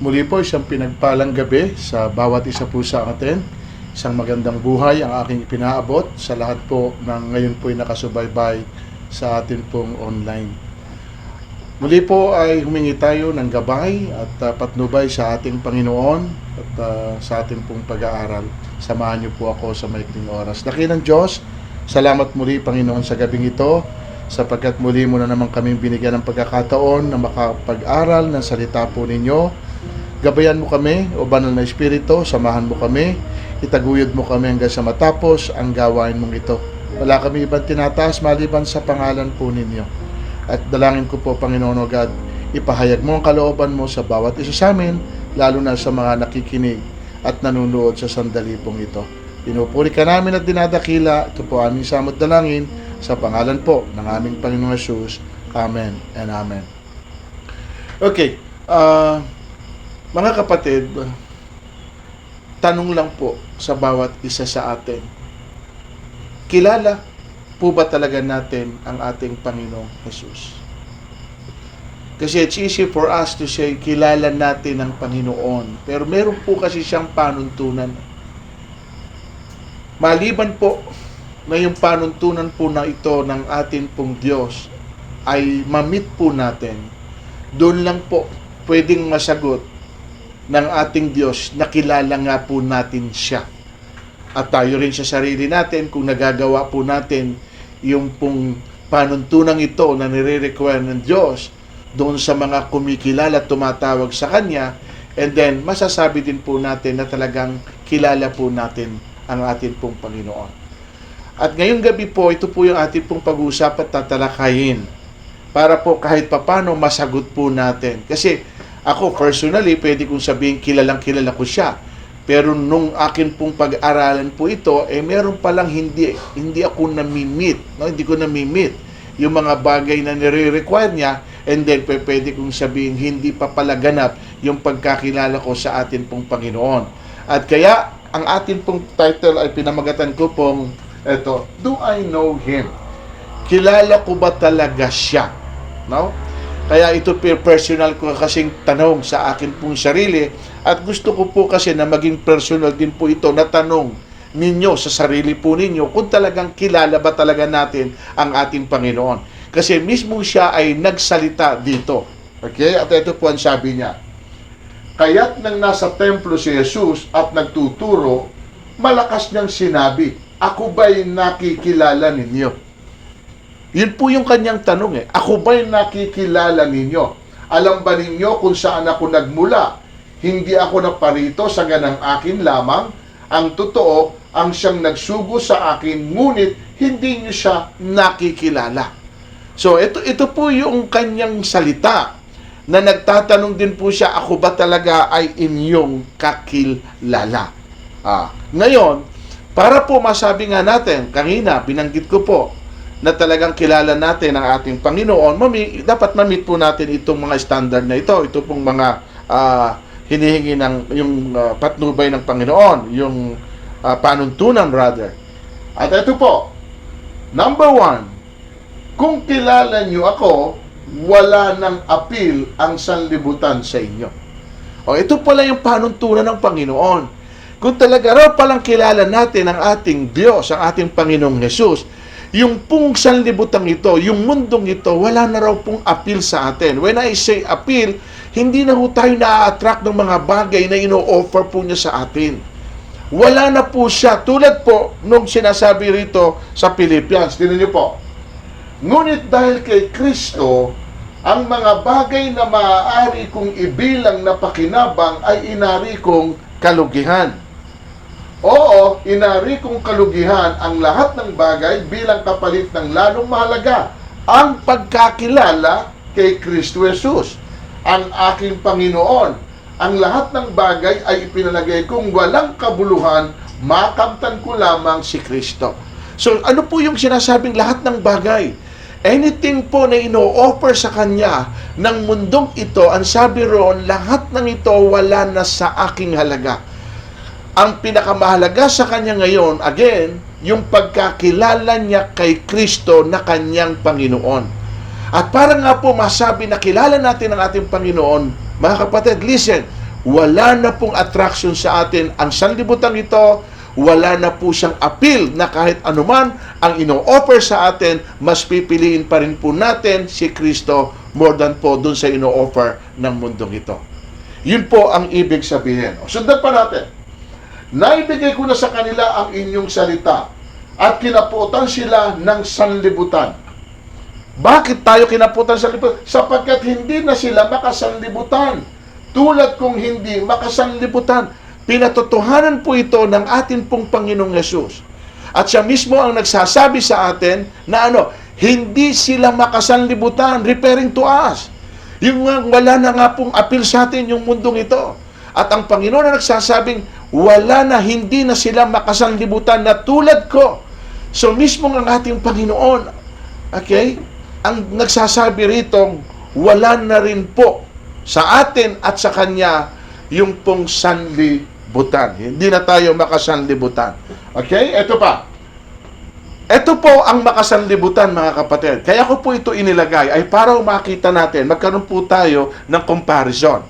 Muli po, isang pinagpalang gabi sa bawat isa po sa atin. Isang magandang buhay ang aking ipinaabot sa lahat po ng ngayon po'y nakasubaybay sa atin pong online. Muli po ay humingi tayo ng gabay at patnubay sa ating Panginoon at sa ating pong pag-aaral. Samahan niyo po ako sa maikling oras. Dakilang Diyos, salamat muli Panginoon sa gabing ito, sapagkat muli mo na naman kaming binigyan ng pagkakataon na makapag-aral ng salita po ninyo. Gabayan mo kami, o Banal na Espiritu, samahan mo kami, itaguyod mo kami hanggang sa matapos ang gawain mong ito. Wala kami ibang tinataas maliban sa pangalan po ninyo. At dalangin ko po, Panginoon o God, ipahayag mo ang kalooban mo sa bawat isa sa amin, lalo na sa mga nakikinig at nanunood sa sandali pong ito. Pinupuri ka namin at dinadakila. Ito po aming samot dalangin sa pangalan po ng aming Panginoong Jesus. Amen and Amen. Okay, mga kapatid, tanong lang po sa bawat isa sa atin. Kilala po ba talaga natin ang ating Panginoong Jesus? Kasi it's easy for us to say, kilala natin ang Panginoon. Pero meron po kasi siyang panuntunan. Maliban po na yung panuntunan po na ito ng ating pong Diyos ay ma-meet po natin, doon lang po pwedeng masagot ng ating Diyos na kilala nga po natin siya. At tayo rin sa sarili natin, kung nagagawa po natin yung pong panuntunang ito na nire-require ng Diyos doon sa mga kumikilala at tumatawag sa Kanya, and then masasabi din po natin na talagang kilala po natin ang ating pong Panginoon. At ngayong gabi po, ito po yung ating pong pag-uusap at tatalakayin para po kahit papano masagot po natin. Kasi ako personally, pwede kong sabihin kilalang kilala ko siya. Pero nung akin pong pag-aralan po ito, meron palang hindi ako nami-meet, no? Hindi ko nami-meet yung mga bagay na nire-require niya, and then pwede kong sabihin hindi pa pala ganap yung pagkakilala ko sa atin pong Panginoon. At kaya ang atin pong title ay pinamagatan ko pong eto, Do I Know Him? Kilala ko ba talaga siya? No? Kaya ito personal ko kasing tanong sa akin pong sarili, at gusto ko po kasi na maging personal din po ito na tanong ninyo sa sarili po ninyo kung talagang kilala ba talaga natin ang ating Panginoon. Kasi mismo siya ay nagsalita dito. Okay? At ito po ang sabi niya. Kaya't nang nasa templo si Jesus at nagtuturo, malakas niyang sinabi, ako ba'y nakikilala ninyo? Yun po yung kanyang tanong Ako ba'y nakikilala ninyo? Alam ba ninyo kung saan ako nagmula? Hindi ako naparito sa ganang akin lamang. Ang totoo, ang siyang nagsugo sa akin, ngunit hindi niyo siya nakikilala. So, ito po yung kanyang salita na nagtatanong din po siya, ako ba talaga ay inyong kakilala? Ngayon, para po masabi nga natin, kanina, binanggit ko po, na talagang kilala natin ang ating Panginoon, dapat ma-meet po natin itong mga standard na ito. Ito pong mga hinihingi ng yung patnubay ng Panginoon, yung panuntunan rather. At ito po, number 1, kung kilala nyo ako, wala nang appeal ang sanlibutan sa inyo. Ito pala yung panuntunan ng Panginoon. Kung talaga raw palang kilala natin ang ating Diyos, ang ating Panginoong Jesus, yung pong sanlibutan ito, yung mundong ito, wala na raw pong appeal sa atin. When I say appeal, hindi na po tayo na-attract ng mga bagay na ino-offer po niya sa atin. Wala na po siya. Tulad po nung sinasabi rito sa Philippians. Tingnan niyo po. Ngunit dahil kay Kristo, ang mga bagay na maaari kong ibilang na pakinabang ay inari kong kalugihan. Oo, inari kong kalugihan ang lahat ng bagay bilang kapalit ng lalong mahalaga, ang pagkakilala kay Kristo Jesus, ang aking Panginoon. Ang lahat ng bagay ay ipinalagay kong walang kabuluhan, makamtan ko lamang si Kristo. So, ano po yung sinasabing lahat ng bagay? Anything po na ino-offer sa Kanya ng mundong ito, ang sabi roon, lahat ng ito wala na sa aking halaga. Ang pinakamahalaga sa Kanya ngayon, again, yung pagkakilala niya kay Kristo na Kanyang Panginoon. At para nga po masabi na kilala natin ang ating Panginoon, mga kapatid, listen, wala na pong attraction sa atin. Ang sanlibutan ito, wala na po siyang appeal na kahit anuman ang ino-offer sa atin, mas pipiliin pa rin po natin si Kristo more than po dun sa ino-offer ng mundong ito. Yun po ang ibig sabihin. O, sundan pa natin. Naibigay ko na sa kanila ang inyong salita at kinaputan sila ng sanlibutan. Bakit tayo kinaputan sa sanlibutan? Sapagkat hindi na sila makasanlibutan. Tulad kung hindi makasanlibutan. Pinatotohanan po ito ng atin pong Panginoong Yesus. At siya mismo ang nagsasabi sa atin na hindi sila makasanlibutan, referring to us. Yung wala na nga pong appeal sa atin yung mundong ito. At ang Panginoon na nagsasabing, wala na, hindi na sila makasanlibutan na tulad ko. So mismo ang ating Panginoon, okay, ang nagsasabi rito, wala na rin po sa atin at sa Kanya yung pong sanlibutan. Hindi na tayo makasanlibutan. Okay? Ito pa. Ito po ang makasanlibutan, mga kapatid. Kaya ko po ito inilagay ay para makita natin, magkaroon po tayo ng comparison.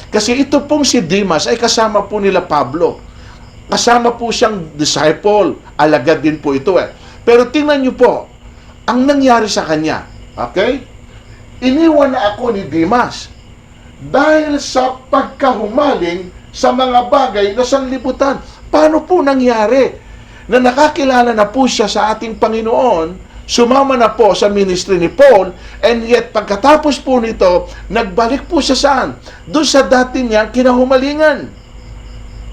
Kasi ito pong si Demas ay kasama po nila Pablo. Kasama po siyang disciple. Alagad din po ito eh. Pero tingnan niyo po, ang nangyari sa kanya. Okay? Iniwan na ako ni Demas dahil sa pagkahumaling sa mga bagay na sanlibutan. Paano po nangyari na nakakilala na po siya sa ating Panginoon, sumama na po sa ministry ni Paul, and yet pagkatapos po nito, nagbalik po siya saan? Doon sa dati niyang kinahumalingan,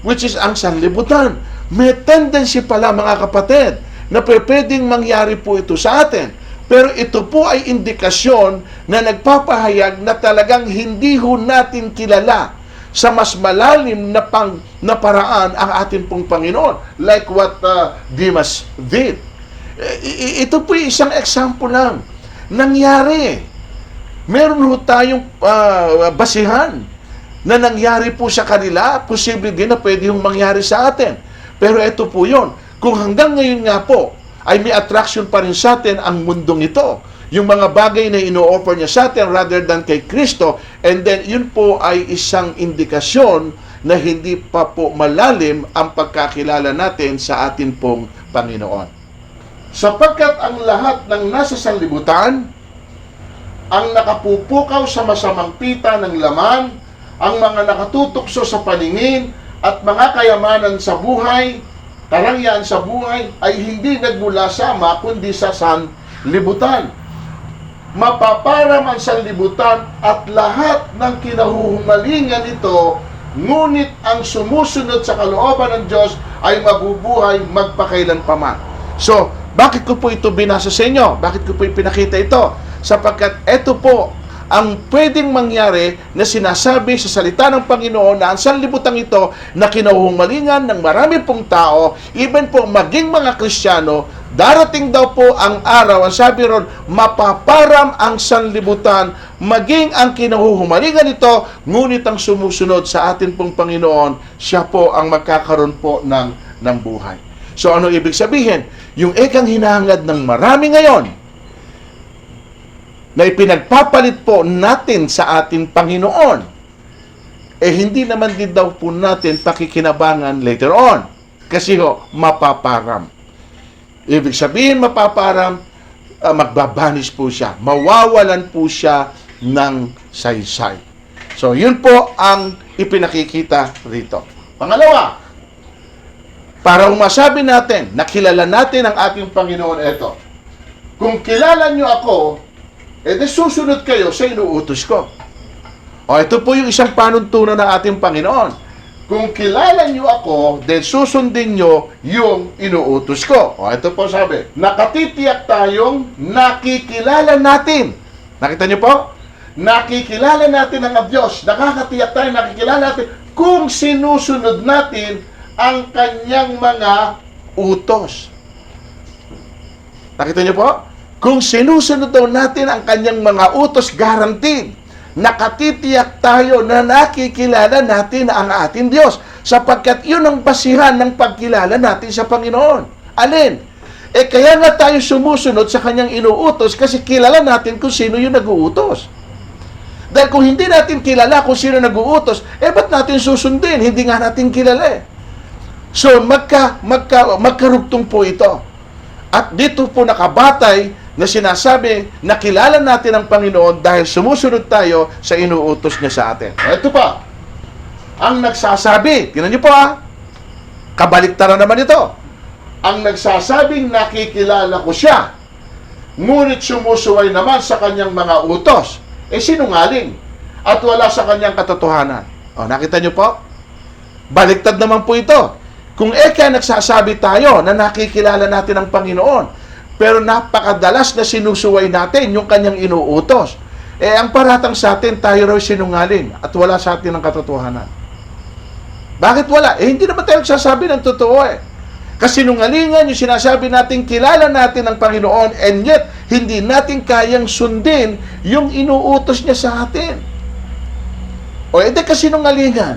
which is ang sanlibutan. May tendency pala, mga kapatid, na pwedeng mangyari po ito sa atin. Pero ito po ay indikasyon na nagpapahayag na talagang hindi ho natin kilala sa mas malalim na paraan ang ating pong Panginoon. Like what Demas did. Ito po isang example lang. Nangyari. Meron ho tayong basihan na nangyari po sa kanila. Posible din na pwede yung mangyari sa atin. Pero ito po yun. Kung hanggang ngayon nga po, ay may attraction pa rin sa atin ang mundong ito. Yung mga bagay na ino-offer niya sa atin rather than kay Kristo, and then yun po ay isang indikasyon na hindi pa po malalim ang pagkakilala natin sa atin pong Panginoon. Sapagkat ang lahat ng nasa sanlibutan, ang nakapupukaw sa masamang pita ng laman, ang mga nakatutukso sa paningin, at mga kayamanan sa buhay, karangyaan sa buhay, ay hindi nagmula sa ama, kundi sa sanlibutan. Mapaparam ang sanlibutan at lahat ng kinahuhumalingan nito, ngunit ang sumusunod sa kalooban ng Diyos ay mabubuhay magpakailanpaman. So, bakit ko po ito binasa sa inyo? Bakit ko po ipinakita ito? Sapagkat ito po ang pwedeng mangyari na sinasabi sa salita ng Panginoon na ang sanlibutan ito na kinahuhumalingan ng marami pong tao, even po maging mga Kristiyano, darating daw po ang araw, ang sabi ron, mapaparam ang sanlibutan, maging ang kinahuhumalingan ito, ngunit ang sumusunod sa atin pong Panginoon, siya po ang magkakaroon po ng buhay. So ano ibig sabihin? Yung ekang hinahangad ng marami ngayon, na ipinagpapalit po natin sa ating Panginoon, hindi naman din daw po natin pakikinabangan later on. Kasi mapaparam. Ibig sabihin mapaparam, magbabanis po siya. Mawawalan po siya ng saysay. So, yun po ang ipinakikita rito. Pangalawa, para masabi natin, nakilala natin ang ating Panginoon, ito. Kung kilala nyo ako, susunod kayo sa inuutos ko. Ito po yung isang panuntunan ng ating Panginoon. Kung kilala nyo ako, then susundin nyo yung inuutos ko. Ito po sabi, nakatitiyak tayong nakikilala natin. Nakita nyo po? Nakikilala natin ang Diyos. Nakakatiyak tayo, nakikilala natin kung sinusunod natin ang kanyang mga utos. Nakita nyo po? Kung sinusunod daw natin ang kanyang mga utos, guaranteed, nakatitiyak tayo na nakikilala natin ang ating Diyos. Sapagkat yun ang basihan ng pagkilala natin sa Panginoon. Alin? Kaya nga tayo sumusunod sa kanyang inuutos kasi kilala natin kung sino yung nag-uutos. Dahil kung hindi natin kilala kung sino nag-uutos, ba't natin susundin? Hindi nga natin kilala eh. So, magkarugtong po ito. At dito po nakabatay na sinasabi na kilala natin ang Panginoon dahil sumusunod tayo sa inuutos niya sa atin. Ito pa, ang nagsasabi, tingnan niyo po kabaliktaran naman ito. Ang nagsasabing nakikilala ko siya, ngunit sumusuway naman sa kanyang mga utos, sinungaling at wala sa kanyang katotohanan. Nakita niyo po? Baliktad naman po ito. Kung nagsasabi tayo na nakikilala natin ang Panginoon, pero napakadalas na sinusuway natin yung kanyang inuutos, ang paratang sa atin, tayo raw sinungaling at wala sa atin ang katotohanan. Bakit wala? Hindi naman tayo nagsasabi ng totoo Kasinungalingan yung sinasabi natin, kilala natin ang Panginoon, and yet, hindi natin kayang sundin yung inuutos niya sa atin. Kasinungalingan.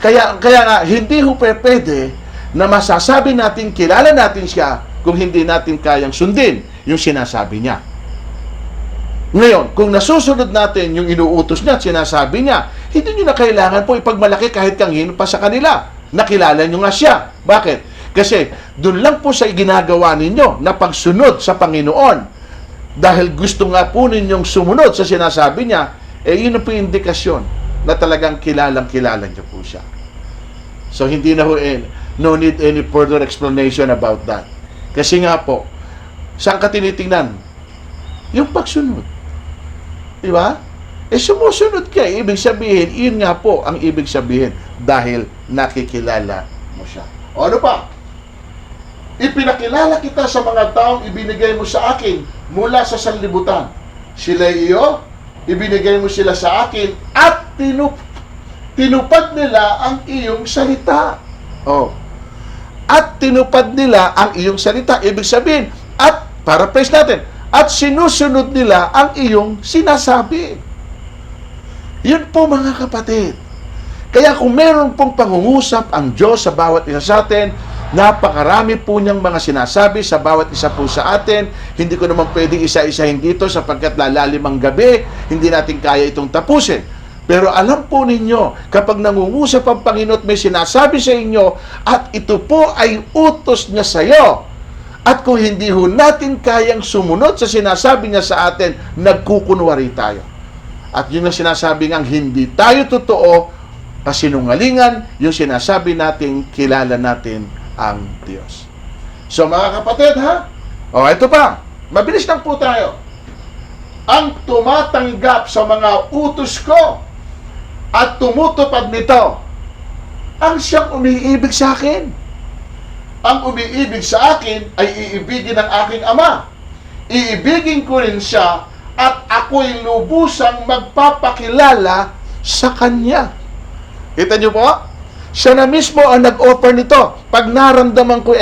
Kaya nga, hindi pwede na masasabi natin, kilala natin siya, kung hindi natin kayang sundin yung sinasabi niya. Ngayon, kung nasusunod natin yung inuutos niya at sinasabi niya, hindi nyo na kailangan po ipagmalaki kahit kanino pa sa kanila. Nakilala nyo nga siya. Bakit? Kasi doon lang po sa ginagawa ninyo na pagsunod sa Panginoon. Dahil gusto nga po ninyong sumunod sa sinasabi niya, yun na po yung indikasyon na talagang kilala nyo po siya. So, hindi na no need any further explanation about that. Kasi nga po, saan ka tinitingnan? Yung pagsunod. Diba? Sumusunod ka. Ibig sabihin, yun nga po ang ibig sabihin dahil nakikilala mo siya. Ano pa? Ipinakilala kita sa mga taong ibinigay mo sa akin mula sa sanlibutan. Sila iyo, ibinigay mo sila sa akin at tinupad nila ang iyong salita. At tinupad nila ang iyong salita. Ibig sabihin, at, paraphrase natin, at sinusunod nila ang iyong sinasabi. Yun po mga kapatid. Kaya kung meron pong pangungusap ang Diyos sa bawat isa sa atin, napakarami po niyang mga sinasabi sa bawat isa po sa atin. Hindi ko naman pwedeng isa-isahin dito sapagkat lalalim ang gabi, hindi natin kaya itong tapusin. Pero alam po ninyo, kapag nangungusap ang Panginoon at may sinasabi sa inyo, at ito po ay utos niya sa iyo, at kung hindi ho natin kayang sumunod sa sinasabi niya sa atin, nagkukunwari tayo. At yun ang sinasabi ngang hindi tayo totoo, kasinungalingan, yung sinasabi natin, kilala natin ang Diyos. So mga kapatid ito pa, mabilis lang po tayo. Ang tumatanggap sa mga utos ko at tumutupad nito, ang siyang umiibig sa akin. Ang umiibig sa akin ay iibigin ng aking Ama. Iibigin ko rin siya at ako'y lubusang magpapakilala sa Kanya. Kita niyo po? Siya na mismo ang nag-offer nito. Pag naramdaman ko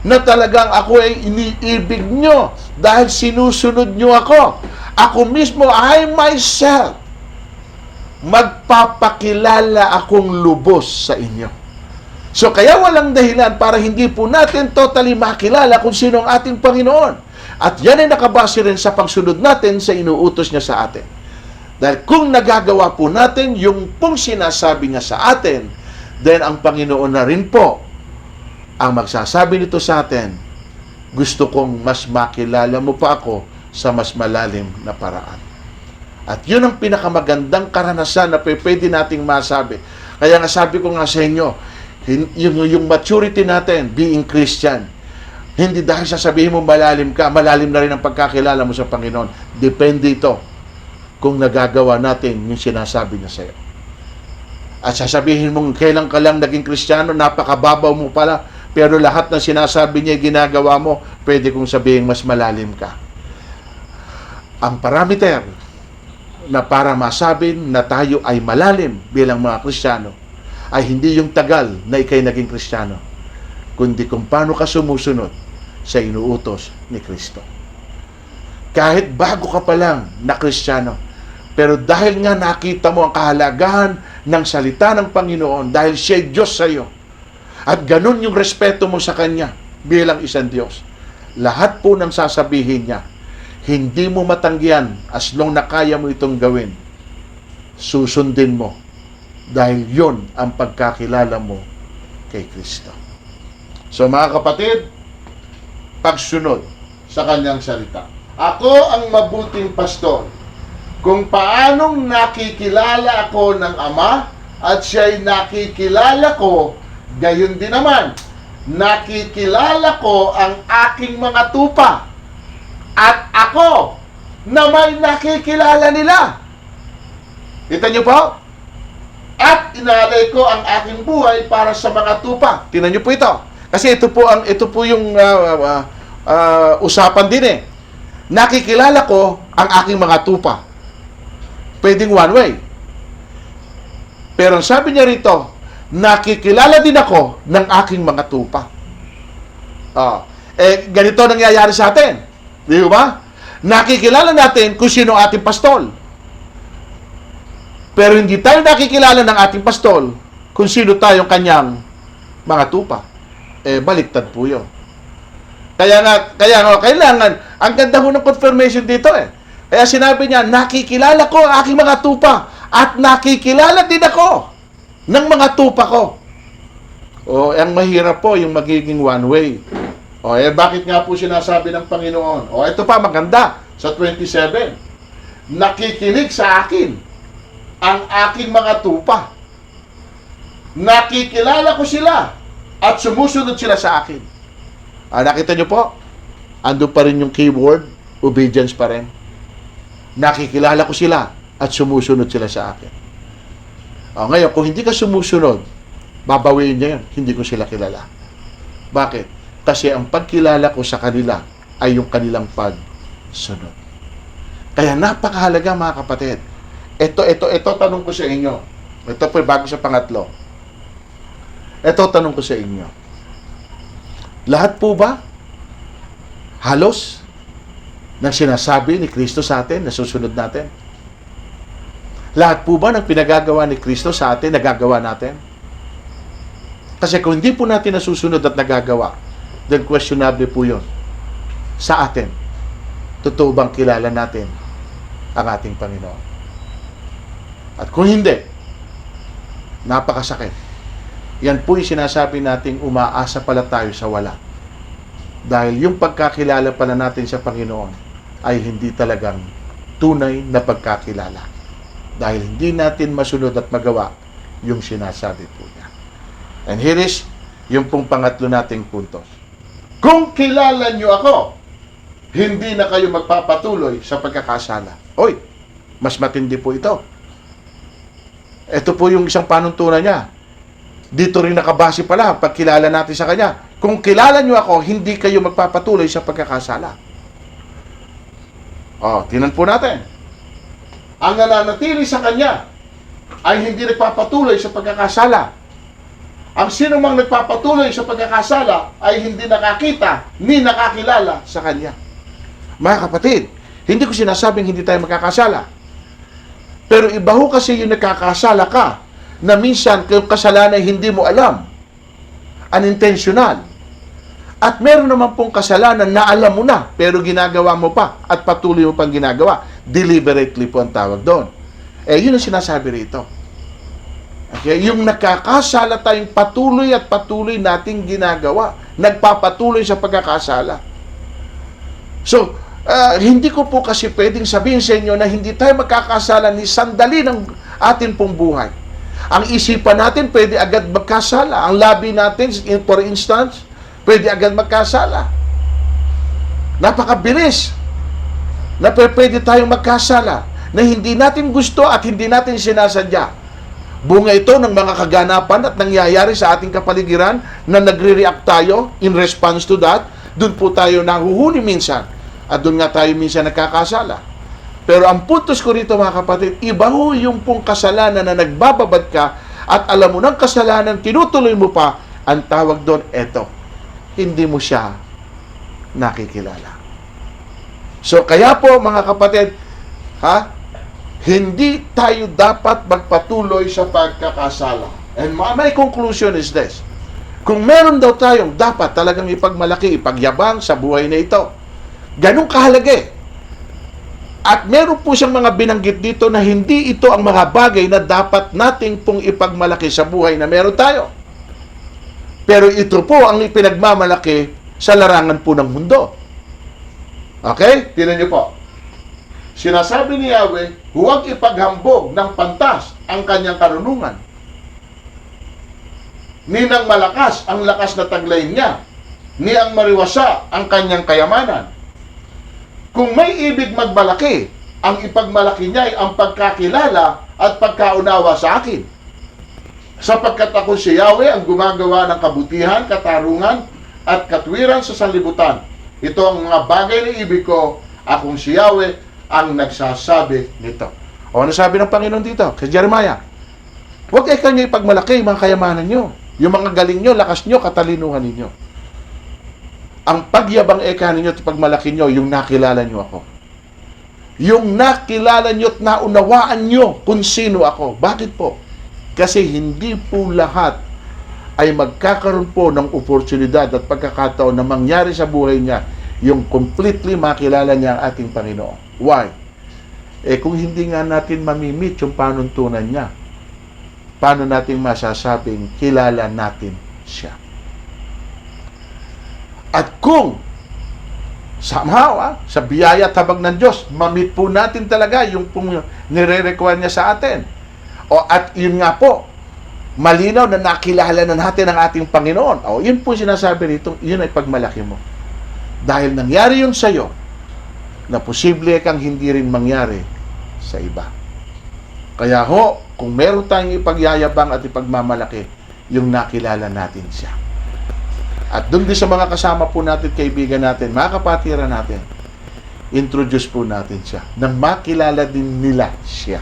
na talagang ako ay iniibig nyo dahil sinusunod nyo ako, ako mismo, I myself, magpapakilala akong lubos sa inyo. So, kaya walang dahilan para hindi po natin totally makilala kung sino ang ating Panginoon. At yan ay nakabase rin sa pagsunod natin sa inuutos niya sa atin. Dahil kung nagagawa po natin yung pong sinasabi niya sa atin, then ang Panginoon na rin po ang magsasabi nito sa atin, gusto kong mas makilala mo pa ako sa mas malalim na paraan. At yun ang pinakamagandang karanasan na pwede nating masabi. Kaya nga sabi ko nga sa inyo, yung maturity natin, being Christian, hindi dahil sasabihin mo malalim ka, malalim na rin ang pagkakilala mo sa Panginoon. Depende ito kung nagagawa natin yung sinasabi niya sa iyo. At sasabihin mong kailan ka lang naging Kristiyano, napakababaw mo pala, pero lahat ng sinasabi niya ginagawa mo, pwede kong sabihin mas malalim ka. Ang parameter na para masabi na tayo ay malalim bilang mga Kristiyano ay hindi yung tagal na ikay naging Kristiyano, kundi kung paano ka sumusunod sa inuutos ni Kristo. Kahit bago ka pa lang na Kristiyano, pero dahil nga nakita mo ang kahalagahan ng salita ng Panginoon, dahil siya Diyos sa iyo, at ganun yung respeto mo sa Kanya bilang isang Diyos, lahat po ng sasabihin niya, hindi mo matanggihan as long na kaya mo itong gawin. Susundin mo. Dahil yon ang pagkakilala mo kay Kristo. So mga kapatid, pagsunod sa kanyang salita. Ako ang mabuting pastor. Kung paanong nakikilala ako ng Ama at siya'y nakikilala ko, gayon din naman, nakikilala ko ang aking mga tupa. At ako na may nakikilala nila. Kita niyo po? At inalay ko ang aking buhay para sa mga tupa. Tingnan niyo po ito. Kasi ito po yung usapan din eh. Nakikilala ko ang aking mga tupa. Pwedeng one way. Pero ang sabi niya rito, nakikilala din ako ng aking mga tupa. Ganito nangyayari sa atin. Di ba? Nakikilala natin kung sino ating pastol. Pero hindi tayo nakikilala ng ating pastol kung sino tayong kanyang mga tupa. Baliktad po yun. Kaya kailangan, ang ganda ho ng confirmation dito eh. Kaya sinabi niya, nakikilala ko ang aking mga tupa at nakikilala din ako ng mga tupa ko. Ang mahirap po yung magiging one way. Bakit nga po sinasabi ng Panginoon? Ito pa, maganda. Sa 27. Nakikinig sa akin ang aking mga tupa. Nakikilala ko sila at sumusunod sila sa akin. Nakita nyo po? Ando pa rin yung keyword, obedience pa rin. Nakikilala ko sila at sumusunod sila sa akin. Ngayon, kung hindi ka sumusunod, babawiin niya yun. Hindi ko sila kilala. Bakit? Kasi ang pagkilala ko sa kanila ay yung kanilang pagsunod. Kaya napakahalaga mga kapatid. Ito tanong ko sa inyo. Ito po bago sa pangatlo. Ito tanong ko sa inyo. Lahat po ba halos ng sinasabi ni Kristo sa atin, nasusunod natin? Lahat po ba ng pinagagawa ni Kristo sa atin, nagagawa natin? Kasi kung hindi po natin nasusunod at nagagawa, then questionable po yun sa atin. Totoo bang kilala natin ang ating Panginoon? At kung hindi, napakasakit. Yan po yung sinasabi nating umaasa pala tayo sa wala. Dahil yung pagkakilala pala natin sa Panginoon ay hindi talagang tunay na pagkakilala. Dahil hindi natin masunod at magawa yung sinasabi po niya. And here is yung pong pangatlo nating puntos. Kung kilala nyo ako, hindi na kayo magpapatuloy sa pagkakasala. Mas matindi po ito. Ito po yung isang panuntunan niya. Dito rin nakabase pala pagkilala natin sa Kanya. Kung kilala nyo ako, hindi kayo magpapatuloy sa pagkakasala. Tingnan po natin. Ang nananatili sa Kanya ay hindi nagpapatuloy sa pagkakasala. Ang sino mang nagpapatuloy sa pagkakasala ay hindi nakakita ni nakakilala sa Kanya. Mga kapatid, hindi ko sinasabing hindi tayo magkakasala. Pero iba ho kasi yung nakakasala ka na minsan yung kasalanan ay hindi mo alam. Unintentional. At meron naman pong kasalanan na alam mo na pero ginagawa mo pa at patuloy mo pang ginagawa. Deliberately po ang tawag doon. Yun ang sinasabi rito. Okay? Yung nakakasala tayong patuloy at patuloy nating ginagawa. Nagpapatuloy sa pagkakasala. So, hindi ko po kasi pwedeng sabihin sa inyo na hindi tayo magkakasala ni sandali ng atin pong buhay. Ang isipan natin pwede agad magkasala. Ang labi natin, for instance, pwede agad magkasala. Napakabilis na pwede tayong magkasala na hindi natin gusto at hindi natin sinasadya. Bunga ito ng mga kaganapan at nangyayari sa ating kapaligiran na nagre-react tayo in response to that. Doon po tayo nahuhuli minsan. At doon nga tayo minsan nagkakasala. Pero ang puntos ko rito mga kapatid, iba ho yung pong kasalanan na nagbababad ka at alam mo ng kasalanan, tinutuloy mo pa, ang tawag doon, eto, hindi mo siya nakikilala. So kaya po mga kapatid, hindi tayo dapat magpatuloy sa pagkakasala. And my conclusion is this. Kung meron daw tayong dapat talagang ipagmalaki, ipagyabang sa buhay na ito, ganun kahalaga At meron po siyang mga binanggit dito na hindi ito ang mga bagay na dapat nating pong ipagmalaki sa buhay na meron tayo. Pero ito po ang ipinagmamalaki sa larangan po ng mundo. Okay? Tingnan niyo po. Sinasabi ni Yahweh, huwag ipaghambog ng pantas ang kanyang karunungan. Ni nang malakas ang lakas na taglay niya, ni ang mariwasa ang kanyang kayamanan. Kung may ibig magmalaki, ang ipagmalaki niya ay ang pagkakilala at pagkaunawa sa akin. Sapagkat ako si Yahweh ang gumagawa ng kabutihan, katarungan, at katwiran sa sanlibutan. Ito ang mga bagay na ibig ko, akong si Yahweh ang nagsasabi nito. O ano sabi ng Panginoon dito? Kay Jeremiah, huwag kayo nyo ipagmalaki yung mga kayamanan nyo, yung mga galing nyo, lakas nyo, katalinuhan ninyo. Ang pagyabang eka ninyo at pagmalaki nyo, yung nakilala nyo ako. Yung nakilala nyo at naunawaan nyo kung sino ako. Bakit po? Kasi hindi po lahat ay magkakaroon po ng oportunidad at pagkakataon na mangyari sa buhay niya yung completely makilala niya ang ating Panginoon. Why? Kung hindi nga natin mamimit yung panuntunan niya, paano natin masasabing kilala natin siya? At kung somehow, sa biyaya at habag ng Diyos, mamit po natin talaga yung nire-require niya sa atin. At yun nga po, malinaw na nakilala na natin ang ating Panginoon. Yun po sinasabi rito, yun ay pagmalaki mo. Dahil nangyari yun sa iyo, na posible kang hindi rin mangyari sa iba. Kaya kung meron tayong ipagyayabang at ipagmamalaki, yung nakilala natin siya. At doon din sa mga kasama po natin, kaibigan natin, mga kapatiran natin, introduce po natin siya, nang makilala din nila siya.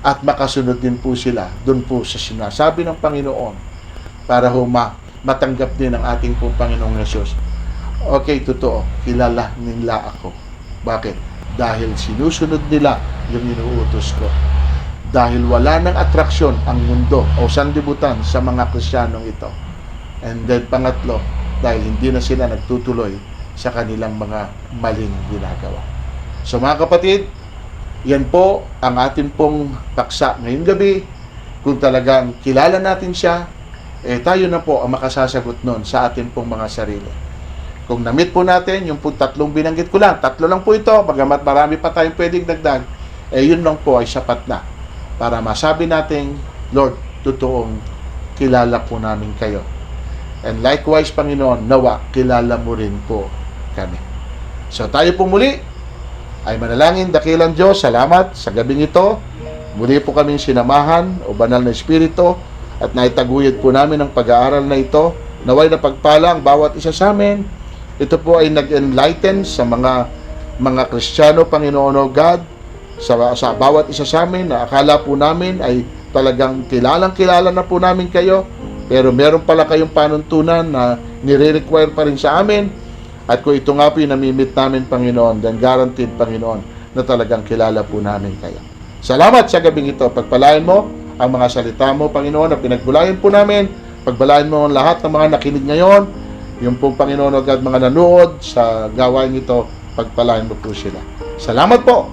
At makasunod din po sila doon po sa sinasabi ng Panginoon para matanggap din ang ating po Panginoong Yesus. Okay, totoo, kilala nila ako. Bakit? Dahil sinusunod nila yung inuutos ko. Dahil wala ng atraksyon ang mundo o sanlibutan sa mga Kristiyanong ito. And then pangatlo, dahil hindi na sila nagtutuloy sa kanilang mga maling ginagawa. So mga kapatid, yan po ang ating pong paksa ngayong gabi. Kung talagang kilala natin siya, tayo na po ang makasasagot nun sa ating pong mga sarili. Kung na-meet po natin, yung po tatlong binanggit ko lang, tatlo lang po ito, bagamat marami pa tayong pwedeng dagdag, yun lang po ay sapat na para masabi natin, Lord, totoong kilala po namin kayo. And likewise, Panginoon, nawa, kilala mo rin po kami. So tayo po muli ay manalangin, dakilang Diyos, salamat sa gabing ito. Muli po kaming sinamahan o banal na Espiritu at naitaguyod po namin ang pag-aaral na ito. Naway na pagpala ang bawat isa sa amin. Ito po ay nag-enlighten sa mga Kristiyano, Panginoon o God, sa bawat isa sa amin na akala po namin ay talagang kilala na po namin kayo, pero meron pala kayong panuntunan na nire-require pa rin sa amin. At kung ito nga po yung namimit namin, Panginoon, then guaranteed, Panginoon, na talagang kilala po namin kayo. Salamat sa gabing ito. Pagpalain mo ang mga salita mo, Panginoon, na pinagbulayan po namin. Pagpalain mo ang lahat ng mga nakinig ngayon. Yung pong Panginoon agad mga nanood sa gawain ito, pagpalain mo po sila. Salamat po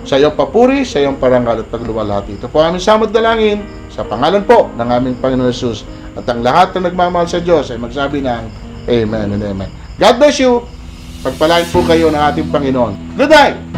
sa iyong papuri, sa iyong parangal at pagluwalhati. Ito po aming samad dalangin sa pangalan po ng aming Panginoon Jesus. At ang lahat na nagmamahal sa Diyos ay magsabi ng Amen and Amen. God bless you. Pagpalain po kayo ng ating Panginoon. Good night!